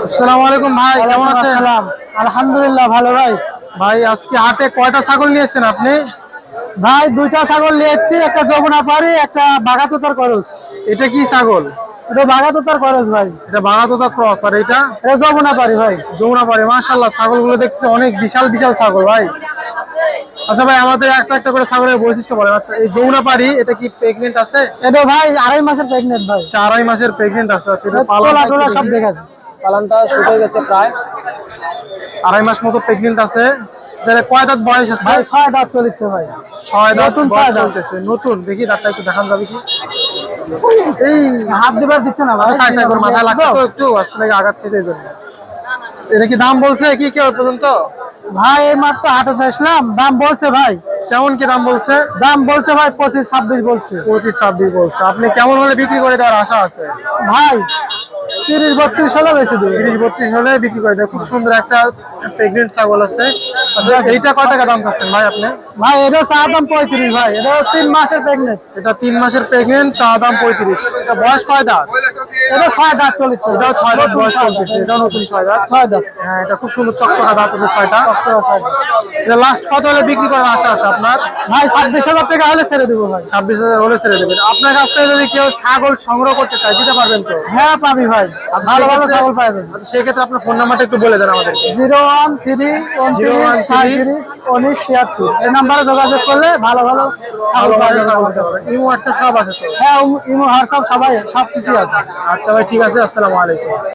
আসসালামু আলাইকুম ভাই, কেমন আছেন? আলহামদুলিল্লাহ ভালো ভাই। ভাই আজকে হাটে কয়টা ছাগল নিয়েছেন আপনি? ভাই দুইটা ছাগল নিয়েছি, একটা যমুনা পাড়ি, একটা বাঘাতোতার করস। এটা কি ছাগল? এটা বাঘাতোতার করস ভাই। এটা বাঘাতোতা ক্রস, আর এটা এটা যমুনা পাড়ি ভাই। যমুনা পাড়ি। মাশাআল্লাহ, ছাগলগুলো দেখছি অনেক বিশাল বিশাল ছাগল ভাই। আচ্ছা ভাই, আমাদের একটা একটা করে ছাগলের বৈশিষ্ট্য বলেন। আচ্ছা, এই যমুনা পাড়ি এটা কি প্রেগনেন্ট আছে? এটা ভাই 2.5 মাসের প্রেগনেন্ট ভাই। 2.5 মাসের প্রেগনেন্ট আছে। আচ্ছা, এটা তোলা টোলা সব দেখা যায়। পালনটা শুরু হয়ে গেছে প্রায় 2.5 মাস মতো প্রেগনেন্ট আছে। যারা কয় দাঁত বয়স আছে? ভাই 6 দাঁত চলছে ভাই। 6 দাঁত নতুন বয়স 6 দাঁত চলতেছে। নতুন, দেখি দাঁতটা একটু দেখান যাবে কি? এই হাত দিবার দিচ্ছে না ভাই। থাক থাক, ওর মাথায় লাগছে তো, একটু আসলে আঘাত খেয়েছে এই জন্য। এটা কি দাম বলছে কি কেউ পর্যন্ত? ভাই এই মাত্র হাটে আসলাম, দাম বলছে ভাই। কেমন কি দাম বলছে? দাম বলছে ভাই 25-26 বলছে। 25-26 বলছে। আপনি কেমন হলে বিক্রি করে দেওয়ার আশা আছে? ভাই 30-32 হলে বেশি দিবে। 30-32 হলে বিক্রি করে দেয়। খুব সুন্দর একটা প্রেগনেন্ট ছাগল আছে। আচ্ছা, এইটা কয় টাকা দাম চাচ্ছেন ভাই আপনি? ভাই এটা চা দাম 35 ভাই। এটা 3 মাসের প্রেগনেন্ট। এটা 3 মাসের প্রেগনেন্ট, চা দাম 35। এটা বয়স কয় দাঁত? এটা 6 দাঁত চলছে। এটাও 6 দাঁত বয়স চলতেছে। এটাও নতুন 6 দাঁত। 6 দাঁত। হ্যাঁ, এটা খুব সুন্দর চকচকা দাঁত আছে 6টা। এটা লাস্ট কত হলে বিক্রি করার আশা আছে আপনার? ভাই 26,000 টাকা হলে ছেড়ে দিব ভাই। 26,000 হলে ছেড়ে দেবেন। আপনার কাছ থেকে যদি কেউ ছাগল সংগ্রহ করতে চায়, দিতে পারবেন তো? হ্যাঁ পাবি ভাই, ভালো ভালো ছাগল পাওয়া যাবে। আচ্ছা, সেক্ষেত্রে আপনার ফোন নাম্বারটা একটু বলে দেন আমাদেরকে। 013-29-37 এই নাম্বারে যোগাযোগ করলে ভালো ভালো ছাগল পাওয়া যাবে আমার কাছে। ইমো হোয়াটসঅ্যাপ সব আছে তো? হ্যাঁ ইমো হোয়াটসঅ্যাপ সবাই সব কিছু আছে। আচ্ছা ভাই, ঠিক আছে। আসসালামু আলাইকুম।